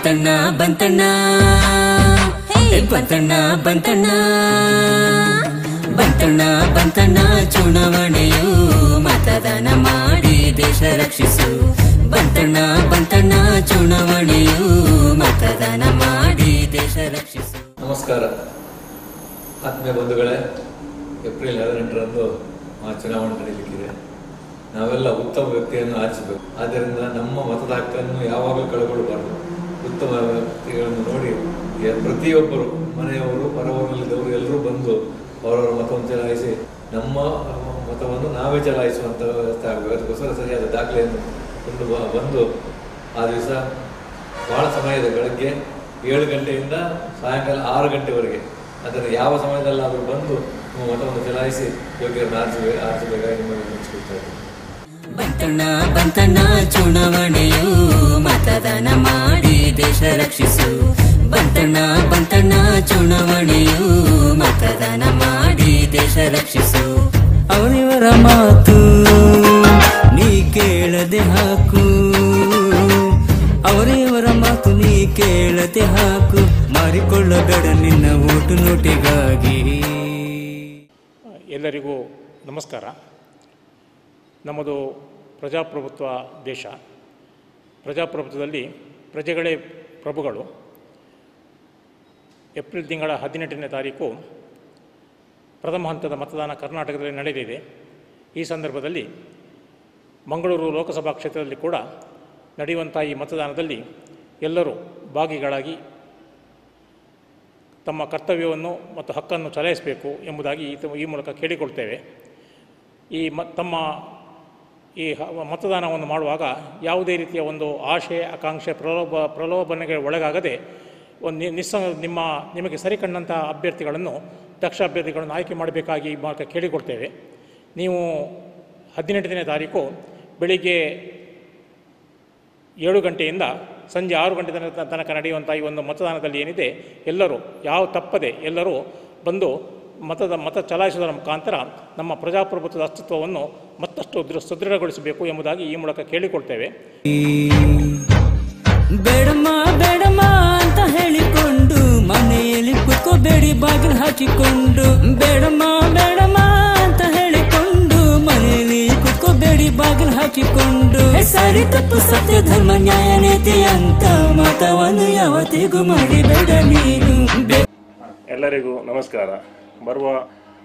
ಬಂತಣ್ಣ ಬಂತಣ್ಣ ಬಂತಣ್ಣ ಬಂತಣ್ಣ ಬಂತಣ್ಣ ಬಂತಣ್ಣ ಚುನಾವಣೆಯು ಮತದಾನ ಮಾಡಿ ದೇಶ ರಕ್ಷಿಸು. ಬಂತಣ್ಣ ಬಂತಣ್ಣ ಚುನಾವಣೆಯು ಮತದಾನ ಮಾಡಿ ದೇಶ ರಕ್ಷಿಸು. ನಮಸ್ಕಾರ ಆತ್ಮೀಯ ಬಂಧುಗಳೇ, ಏಪ್ರಿಲ್ 18ರಂದು ಚುನಾವಣೆ ನಡೆಯಲಿಕ್ಕಿದೆ. ನಾವೆಲ್ಲ ಉತ್ತಮ ವ್ಯಕ್ತಿಯನ್ನು ಆರಿಸಬೇಕು. ಆದ್ದರಿಂದ ನಮ್ಮ ಮತದ ಹಕ್ಕನ್ನು ಯಾವಾಗಲೂ ಕಳೆದುಕೊಳ್ಳಬಾರದು. ಉತ್ತಮ ವ್ಯಕ್ತಿಗಳನ್ನು ನೋಡಿ ಪ್ರತಿಯೊಬ್ಬರು, ಮನೆಯವರು, ಪರವೂರಿನಲ್ಲಿದ್ದವರು ಎಲ್ಲರೂ ಬಂದು ಅವರವರ ಮತವನ್ನು ಚಲಾಯಿಸಿ ನಮ್ಮ ಮತವನ್ನು ನಾವೇ ಚಲಾಯಿಸುವಂಥ ವ್ಯವಸ್ಥೆ ಆಗಬೇಕು. ಅದಕ್ಕೋಸ್ಕರ ಸರಿಯಾದ ದಾಖಲೆಯನ್ನು ಕೊಂಡು ಬಂದು ಆ ದಿವಸ ಬಹಳ ಸಮಯದ ಬೆಳಗ್ಗೆ 7 ಗಂಟೆಯಿಂದ ಸಾಯಂಕಾಲ 6 ಗಂಟೆವರೆಗೆ ಅದನ್ನು ಯಾವ ಸಮಯದಲ್ಲಾದರೂ ಬಂದು ನಿಮ್ಮ ಮತವನ್ನು ಚಲಾಯಿಸಿ ಯೋಗ್ಯರನ್ನು ಆರಿಸಬೇಕಾಗಿ ನಿಮ್ಮನ್ನು ಮುಚ್ಚಿಕೊಳ್ತಾ ಇದ್ದೀನಿ. ಬಂತಣ್ಣ ಬಂತಣ್ಣ ಚುನಾವಣೆಯು ಮತದಾನ ಮಾಡಿ ದೇಶ ರಕ್ಷಿಸು. ಬಂತಣ್ಣ ಬಂತಣ್ಣ ಚುನಾವಣೆಯು ಮತದಾನ ಮಾಡಿ ದೇಶ ರಕ್ಷಿಸು. ಅವರಿವರ ಮಾತು ನೀ ಕೇಳದೆ ಹಾಕು, ಅವರಿವರ ಮಾತು ನೀ ಕೇಳದೆ ಹಾಕು, ಮಾರಿಕೊಳ್ಳಬೇಡ ನಿನ್ನ ಓಟು ನೋಟಿಗಾಗಿ. ಎಲ್ಲರಿಗೂ ನಮಸ್ಕಾರ. ನಮ್ಮದು ಪ್ರಜಾಪ್ರಭುತ್ವ ದೇಶ. ಪ್ರಜಾಪ್ರಭುತ್ವದಲ್ಲಿ ಪ್ರಜೆಗಳೇ ಪ್ರಭುಗಳು. ಏಪ್ರಿಲ್ ತಿಂಗಳ 18ನೇ ತಾರೀಕು ಪ್ರಥಮ ಹಂತದ ಮತದಾನ ಕರ್ನಾಟಕದಲ್ಲಿ ನಡೆಯಲಿದೆ. ಈ ಸಂದರ್ಭದಲ್ಲಿ ಮಂಗಳೂರು ಲೋಕಸಭಾ ಕ್ಷೇತ್ರದಲ್ಲಿ ಕೂಡ ನಡೆಯುವಂಥ ಈ ಮತದಾನದಲ್ಲಿ ಎಲ್ಲರೂ ಭಾಗಿಗಳಾಗಿ ತಮ್ಮ ಕರ್ತವ್ಯವನ್ನು ಮತ್ತು ಹಕ್ಕನ್ನು ಚಲಾಯಿಸಬೇಕು ಎಂಬುದಾಗಿ ಈ ಮೂಲಕ ಕೇಳಿಕೊಳ್ತೇವೆ. ತಮ್ಮ ಈ ಮತದಾನವನ್ನು ಮಾಡುವಾಗ ಯಾವುದೇ ರೀತಿಯ ಒಂದು ಆಶೆ, ಆಕಾಂಕ್ಷೆ, ಪ್ರಲೋಭನೆಗೆ ಒಳಗಾಗದೆ ನಿಮಗೆ ಸರಿಕಂಡಂಥ ಅಭ್ಯರ್ಥಿಗಳನ್ನು, ದಕ್ಷ ಅಭ್ಯರ್ಥಿಗಳನ್ನು ಆಯ್ಕೆ ಮಾಡಬೇಕಾಗಿ ಈ ಮೂಲಕ ಕೇಳಿಕೊಡ್ತೇವೆ. ನೀವು 18ನೇ ತಾರೀಕು ಬೆಳಿಗ್ಗೆ 7 ಗಂಟೆಯಿಂದ ಸಂಜೆ 6 ಗಂಟೆ ತನಕ ನಡೆಯುವಂಥ ಈ ಒಂದು ಮತದಾನದಲ್ಲಿ ಏನಿದೆ, ಎಲ್ಲರೂ ತಪ್ಪದೆ ಎಲ್ಲರೂ ಬಂದು ಮತ ಚಲಾಯಿಸುವುದರ ಮುಖಾಂತರ ನಮ್ಮ ಪ್ರಜಾಪ್ರಭುತ್ವದ ಅಸ್ತಿತ್ವವನ್ನು ಮತ್ತಷ್ಟು ಸುದೃಢಗೊಳಿಸಬೇಕು ಎಂಬುದಾಗಿ ಈ ಮೂಲಕ ಕೇಳಿಕೊಳ್ತೇವೆ. ಬೇಡಮ್ಮ ಬೇಡಮ್ಮ ಅಂತ ಹೇಳಿಕೊಂಡು ಮನೆಯಲ್ಲಿ ಕುತ್ಕೋಬೇಡಿ ಬಾಗಿಲು ಹಾಕಿಕೊಂಡು. ಬೇಡಮ್ಮ ಬೇಡಮ್ಮ ಅಂತ ಹೇಳಿಕೊಂಡು ಮನೆಯಲ್ಲಿ ಕುತ್ಕೋಬೇಡಿ ಬಾಗಿಲು ಹಾಕಿಕೊಂಡು. ಸರಿ ತಪ್ಪು ಸತ್ಯ ಧರ್ಮ ನ್ಯಾಯ ನೀತಿ ಅಂತ ಮತವನ್ನು ಯಾವತ್ತಿಗೂ ಮಾಡಿಬೇಡ ನೀನು. ಎಲ್ಲರಿಗೂ ನಮಸ್ಕಾರ. ಬರುವ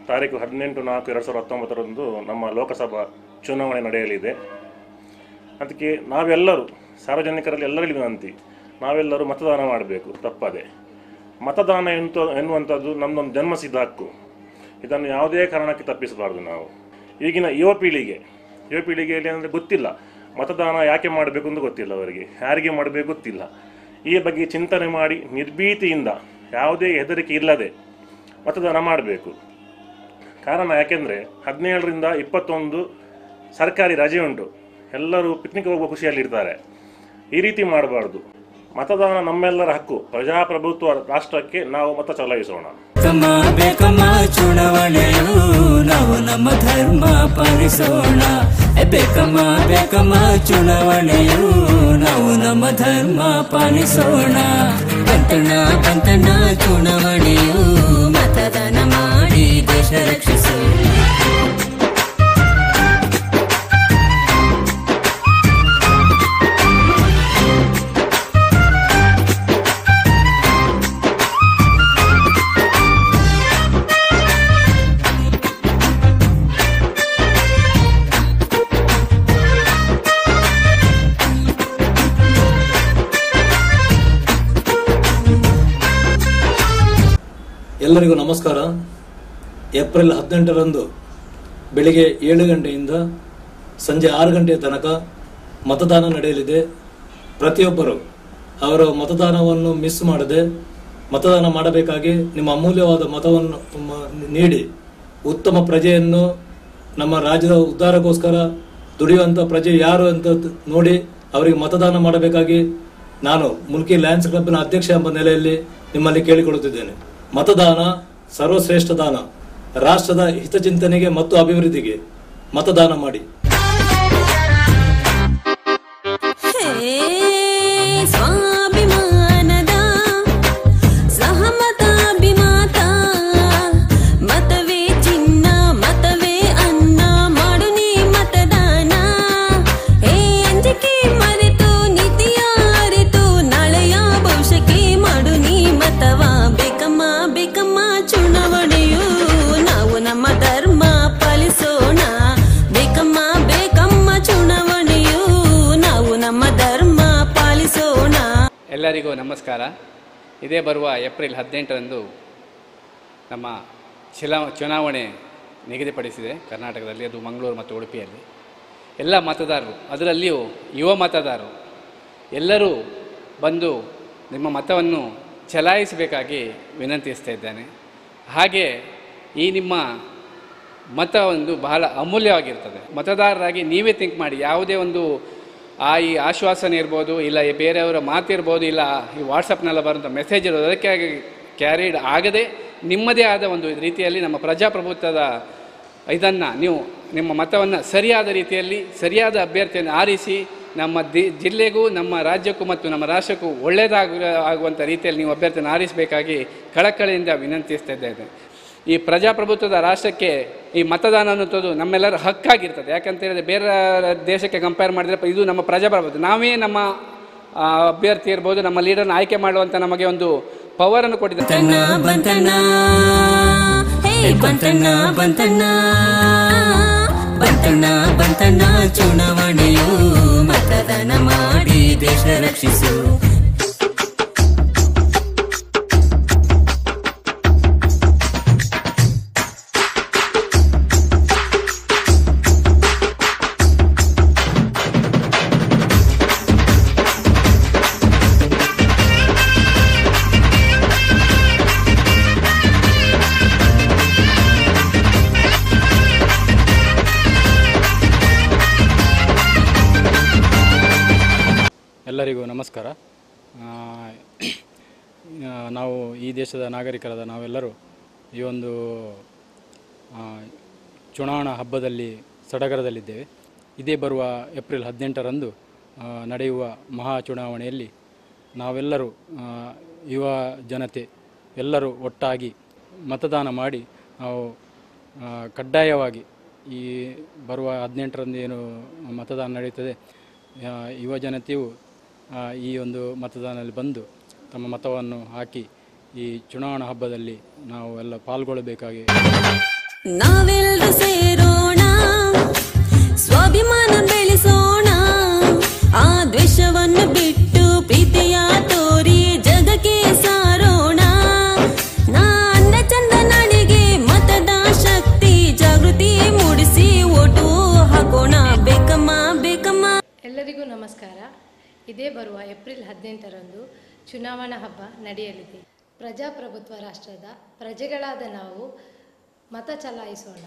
ತಾರೀಕು 18/4/2019 ನಮ್ಮ ಲೋಕಸಭಾ ಚುನಾವಣೆ ನಡೆಯಲಿದೆ. ಅದಕ್ಕೆ ನಾವೆಲ್ಲರೂ, ಸಾರ್ವಜನಿಕರಲ್ಲಿ ಎಲ್ಲರಿಗೂ ವಿನಂತಿ, ನಾವೆಲ್ಲರೂ ಮತದಾನ ಮಾಡಬೇಕು ತಪ್ಪದೆ. ಮತದಾನ ಎನ್ನುವಂಥದ್ದು ನಮ್ಮದೊಂದು ಜನ್ಮಸಿದ್ಧ ಹಕ್ಕು. ಇದನ್ನು ಯಾವುದೇ ಕಾರಣಕ್ಕೆ ತಪ್ಪಿಸಬಾರ್ದು. ನಾವು ಈಗಿನ ಯುವ ಪೀಳಿಗೆಯಲ್ಲಿ ಅಂದರೆ ಗೊತ್ತಿಲ್ಲ, ಮತದಾನ ಯಾಕೆ ಮಾಡಬೇಕು ಅಂತ ಗೊತ್ತಿಲ್ಲ, ಅವರಿಗೆ ಯಾರಿಗೆ ಮಾಡಬೇಕು ಗೊತ್ತಿಲ್ಲ. ಈ ಬಗ್ಗೆ ಚಿಂತನೆ ಮಾಡಿ ನಿರ್ಭೀತಿಯಿಂದ, ಯಾವುದೇ ಹೆದರಿಕೆ ಇಲ್ಲದೆ ಮತದಾನ ಮಾಡಬೇಕು. ಕಾರಣ ಯಾಕೆಂದರೆ 17ರಿಂದ 21 ಸರ್ಕಾರಿ ರಜೆ ಉಂಟು. ಎಲ್ಲರೂ ಪಿಕ್ನಿಕ್ ಹೋಗುವ ಖುಷಿಯಲ್ಲಿರ್ತಾರೆ. ಈ ರೀತಿ ಮಾಡಬಾರ್ದು. ಮತದಾನ ನಮ್ಮೆಲ್ಲರ ಹಕ್ಕು. ಪ್ರಜಾಪ್ರಭುತ್ವ ರಾಷ್ಟ್ರಕ್ಕೆ ನಾವು ಮತ ಚಲಾಯಿಸೋಣ. ಚುನಾವಣೆಯು ನಾವು ನಮ್ಮ ಧರ್ಮ ಪಾಲಿಸೋಣ. ಬೇಕಮ್ಮ ಬೇಕಮ್ಮ ಚುನಾವಣೆಯು ನಾವು ನಮ್ಮ ಧರ್ಮ ಪಾಲಿಸೋಣ. ಬಂತಣ್ಣ ಬಂತಣ್ಣ ಚುನಾವಣೆಯು ಮತದಾನ ಮಾಡಿ ದೇಶ ರಕ್ಷಿಸು. ಎಲ್ಲರಿಗೂ ನಮಸ್ಕಾರ. ಏಪ್ರಿಲ್ 18ರಂದು ಬೆಳಿಗ್ಗೆ 7 ಗಂಟೆಯಿಂದ ಸಂಜೆ 6 ಗಂಟೆಯ ತನಕ ಮತದಾನ ನಡೆಯಲಿದೆ. ಪ್ರತಿಯೊಬ್ಬರು ಅವರ ಮತದಾನವನ್ನು ಮಿಸ್ ಮಾಡದೆ ಮತದಾನ ಮಾಡಬೇಕಾಗಿ ನಿಮ್ಮ ಅಮೂಲ್ಯವಾದ ಮತವನ್ನು ನೀಡಿ ಉತ್ತಮ ಪ್ರಜೆಯನ್ನು, ನಮ್ಮ ರಾಜ್ಯದ ಉದ್ಧಾರಕ್ಕೋಸ್ಕರ ದುಡಿಯುವಂಥ ಪ್ರಜೆ ಯಾರು ಅಂತ ನೋಡಿ ಅವರಿಗೆ ಮತದಾನ ಮಾಡಬೇಕಾಗಿ ನಾನು ಮುಲ್ಕಿ ಲಯನ್ಸ್ ಕ್ಲಬ್ನ ಅಧ್ಯಕ್ಷ ಎಂಬ ನೆಲೆಯಲ್ಲಿ ನಿಮ್ಮಲ್ಲಿ ಕೇಳಿಕೊಳ್ಳುತ್ತಿದ್ದೇನೆ. ಮತದಾನ ಸರ್ವಶ್ರೇಷ್ಠ ದಾನ. ರಾಷ್ಟ್ರದ ಹಿತಚಿಂತನೆಗೆ ಮತ್ತು ಅಭಿವೃದ್ಧಿಗೆ ಮತದಾನ ಮಾಡಿ. ಸ್ವಾಭಿಮಾನ ಎಲ್ಲರಿಗೂ ನಮಸ್ಕಾರ. ಇದೇ ಬರುವ ಏಪ್ರಿಲ್ 18ರಂದು ನಮ್ಮ ಚುನಾವಣೆ ನಿಗದಿಪಡಿಸಿದೆ ಕರ್ನಾಟಕದಲ್ಲಿ, ಅದು ಮಂಗಳೂರು ಮತ್ತು ಉಡುಪಿಯಲ್ಲಿ. ಎಲ್ಲ ಮತದಾರರು, ಅದರಲ್ಲಿಯೂ ಯುವ ಮತದಾರರು ಎಲ್ಲರೂ ಬಂದು ನಿಮ್ಮ ಮತವನ್ನು ಚಲಾಯಿಸಬೇಕಾಗಿ ವಿನಂತಿಸ್ತಾ ಇದ್ದೇನೆ. ಹಾಗೆ ಈ ನಿಮ್ಮ ಮತ ಒಂದು ಬಹಳ ಅಮೂಲ್ಯವಾಗಿರ್ತದೆ. ಮತದಾರರಾಗಿ ನೀವೇ ಥಿಂಕ್ ಮಾಡಿ, ಯಾವುದೇ ಒಂದು ಈ ಆಶ್ವಾಸನೆ ಇರ್ಬೋದು, ಇಲ್ಲ ಬೇರೆಯವರ ಮಾತಿರ್ಬೋದು, ಇಲ್ಲ ಈ ವಾಟ್ಸಪ್ನೆಲ್ಲ ಬರುವಂಥ ಮೆಸೇಜ್ ಇರೋದು, ಅದಕ್ಕೆ ಕ್ಯಾರಿಡ್ ಆಗದೆ ನಿಮ್ಮದೇ ಆದ ಒಂದು ರೀತಿಯಲ್ಲಿ ನಮ್ಮ ಪ್ರಜಾಪ್ರಭುತ್ವದ ಇದನ್ನು ನೀವು ನಿಮ್ಮ ಮತವನ್ನು ಸರಿಯಾದ ರೀತಿಯಲ್ಲಿ ಸರಿಯಾದ ಅಭ್ಯರ್ಥಿಯನ್ನು ಆರಿಸಿ ನಮ್ಮ ಜಿಲ್ಲೆಗೂ ನಮ್ಮ ರಾಜ್ಯಕ್ಕೂ ಮತ್ತು ನಮ್ಮ ರಾಷ್ಟ್ರಕ್ಕೂ ಒಳ್ಳೆಯದಾಗುವಂಥ ರೀತಿಯಲ್ಲಿ ನೀವು ಅಭ್ಯರ್ಥಿಯನ್ನು ಆರಿಸಬೇಕಾಗಿ ಕಳಕಳಿಯಿಂದ ವಿನಂತಿಸ್ತಾ ಇದ್ದೇನೆ. ಈ ಪ್ರಜಾಪ್ರಭುತ್ವದ ರಾಷ್ಟ್ರಕ್ಕೆ ಈ ಮತದಾನ ಅನ್ನೋದು ನಮ್ಮೆಲ್ಲರ ಹಕ್ಕಾಗಿರ್ತದೆ. ಯಾಕಂತ ಹೇಳಿದ್ರೆ ಬೇರೆ ದೇಶಕ್ಕೆ ಕಂಪೇರ್ ಮಾಡಿದರೆ ಇದು ನಮ್ಮ ಪ್ರಜಾಪ್ರಭುತ್ವ, ನಾವೇ ನಮ್ಮ ಅಭ್ಯರ್ಥಿ ಇರ್ಬೋದು, ನಮ್ಮ ಲೀಡರ್ನ ಆಯ್ಕೆ ಮಾಡುವಂಥ ನಮಗೆ ಒಂದು ಪವರನ್ನು ಕೊಟ್ಟಿದ್ದಾರೆ. ಚುನಾವಣೆಯು ಮತದಾನ ಮಾಡಿ ದೇಶ ರಕ್ಷಿಸು. ಎಲ್ಲರಿಗೂ ನಮಸ್ಕಾರ. ನಾವು ಈ ದೇಶದ ನಾಗರಿಕರಾದ ನಾವೆಲ್ಲರೂ ಈ ಒಂದು ಚುನಾವಣಾ ಹಬ್ಬದಲ್ಲಿ ಸಡಗರದಲ್ಲಿದ್ದೇವೆ. ಇದೇ ಬರುವ ಏಪ್ರಿಲ್ 18ರಂದು ನಡೆಯುವ ಮಹಾ ಚುನಾವಣೆಯಲ್ಲಿ ನಾವೆಲ್ಲರೂ ಯುವ ಜನತೆ ಎಲ್ಲರೂ ಒಟ್ಟಾಗಿ ಮತದಾನ ಮಾಡಿ ನಾವು ಕಡ್ಡಾಯವಾಗಿ ಈ ಬರುವ 18ರಂದು ಏನು ಮತದಾನ ನಡೆಯುತ್ತದೆ, ಯುವ ಜನತೆಯು ಈ ಒಂದು ಮತದಾನದಲ್ಲಿ ಬಂದು ತಮ್ಮ ಮತವನ್ನು ಹಾಕಿ ಈ ಚುನಾವಣಾ ಹಬ್ಬದಲ್ಲಿ ನಾವು ಎಲ್ಲ ಪಾಲ್ಗೊಳ್ಳಬೇಕಾಗಿ ನಾವೆಲ್ಲರೂ ಸೇರೋಣ, ಸ್ವಾಭಿಮಾನ ಬೆಳೆಸೋಣ, ಆ ದ್ವೇಷವನ್ನು ಬಿಟ್ಟು ಪ್ರೀತಿಯ ತೋರಿ ಜಗಕ್ಕೆ ಸಾರೋಣ. ನಾನ್ನ ಚಂದ ನಾಡಿಗೆ ಮತದ ಶಕ್ತಿ ಜಾಗೃತಿ ಮೂಡಿಸಿ ಓಟು ಹಾಕೋಣ, ಬೇಕಮ್ಮ ಬೇಕಮ್ಮ. ಎಲ್ಲರಿಗೂ ನಮಸ್ಕಾರ. ಇದೇ ಬರುವ ಏಪ್ರಿಲ್ 18ರಂದು ಚುನಾವಣಾ ಹಬ್ಬ ನಡೆಯಲಿದೆ. ಪ್ರಜಾಪ್ರಭುತ್ವ ರಾಷ್ಟ್ರದ ಪ್ರಜೆಗಳಾದ ನಾವು ಮತ ಚಲಾಯಿಸೋಣ.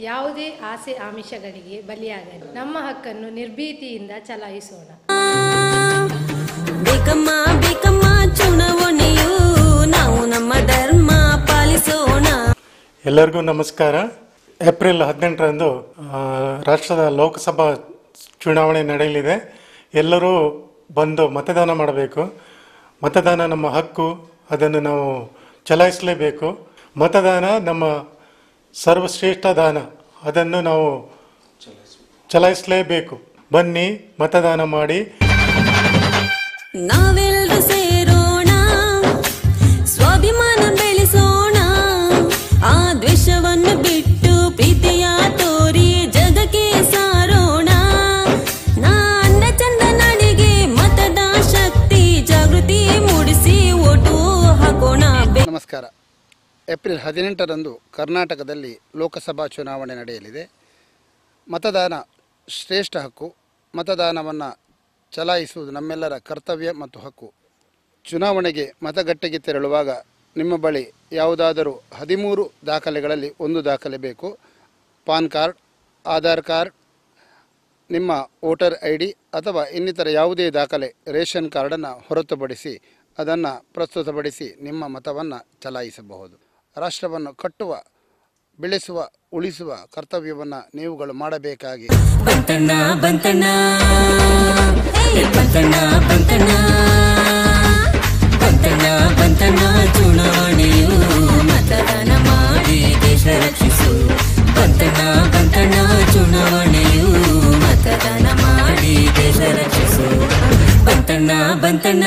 ಯಾವುದೇ ಆಸೆ ಆಮಿಷಗಳಿಗೆ ಬಲಿಯಾಗಲಿ, ನಮ್ಮ ಹಕ್ಕನ್ನು ನಿರ್ಭೀತಿಯಿಂದ ಚಲಾಯಿಸೋಣ. ಬೇಕಮ್ಮ ಬೇಕಮ್ಮ ಚುನಾವಣೆಯು ನಾವು ನಮ್ಮ ಧರ್ಮ ಪಾಲಿಸೋಣ. ಎಲ್ಲರಿಗೂ ನಮಸ್ಕಾರ. ಏಪ್ರಿಲ್ 18ರಂದು ರಾಷ್ಟ್ರದ ಲೋಕಸಭಾ ಚುನಾವಣೆ ನಡೆಯಲಿದೆ. ಎಲ್ಲರೂ ಬಂದು ಮತದಾನ ಮಾಡಬೇಕು. ಮತದಾನ ನಮ್ಮ ಹಕ್ಕು, ಅದನ್ನು ನಾವು ಚಲಾಯಿಸಲೇಬೇಕು. ಮತದಾನ ನಮ್ಮ ಸರ್ವಶ್ರೇಷ್ಠ ದಾನ, ಅದನ್ನು ನಾವು ಚಲಾಯಿಸಲೇಬೇಕು. ಬನ್ನಿ ಮತದಾನ ಮಾಡಿ. ನಾವೆಲ್ಲರೂ ಸೇರೋಣ, ಸ್ವಾಭಿಮಾನ ಬೆಳೆಸೋಣ, ಆ ದ್ವೇಷವನ್ನು ಬಿಟ್ಟು ಪ್ರೀತಿಯ ತೋರಿ ಜಗಕ್ಕೆ ಸಾರೋಣ. ನಾನ್ನ ಚಂದ ನಾಡಿಗೆ ಮತದ ಶಕ್ತಿ ಜಾಗೃತಿ ಮೂಡಿಸಿ ಓಟು ಹಾಕೋಣ. ನಮಸ್ಕಾರ. ಏಪ್ರಿಲ್ 18ರಂದು ಕರ್ನಾಟಕದಲ್ಲಿ ಲೋಕಸಭಾ ಚುನಾವಣೆ ನಡೆಯಲಿದೆ. ಮತದಾನ ಶ್ರೇಷ್ಠ ಹಕ್ಕು. ಮತದಾನವನ್ನು ಚಲಾಯಿಸುವುದು ನಮ್ಮೆಲ್ಲರ ಕರ್ತವ್ಯ ಮತ್ತು ಹಕ್ಕು. ಚುನಾವಣೆಗೆ ಮತಗಟ್ಟೆಗೆ ತೆರಳುವಾಗ ನಿಮ್ಮ ಬಳಿ ಯಾವುದಾದರೂ 13 ದಾಖಲೆಗಳಲ್ಲಿ ಒಂದು ದಾಖಲೆ ಬೇಕು. ಪಾನ್ ಕಾರ್ಡ್, ಆಧಾರ್ ಕಾರ್ಡ್, ನಿಮ್ಮ ವೋಟರ್ ID ಅಥವಾ ಇನ್ನಿತರ ಯಾವುದೇ ದಾಖಲೆ, ರೇಷನ್ ಕಾರ್ಡನ್ನು ಹೊರತುಪಡಿಸಿ ಅದನ್ನು ಪ್ರಸ್ತುತಪಡಿಸಿ ನಿಮ್ಮ ಮತವನ್ನು ಚಲಾಯಿಸಬಹುದು. ರಾಷ್ಟ್ರವನ್ನು ಕಟ್ಟುವ, ಬೆಳೆಸುವ, ಉಳಿಸುವ ಕರ್ತವ್ಯವನ್ನು ನೀವುಗಳು ಮಾಡಬೇಕಾಗಿ ಚುನಾವಣೆಯು ಮತದಾನ ಮಾಡಿ ದೇಶ ರಕ್ಷಿಸು. ಚುನಾವಣೆಯು ಮತದಾನ ಮಾಡಿ ದೇಶ ರಕ್ಷಿಸು. ಬಂತಣ್ಣ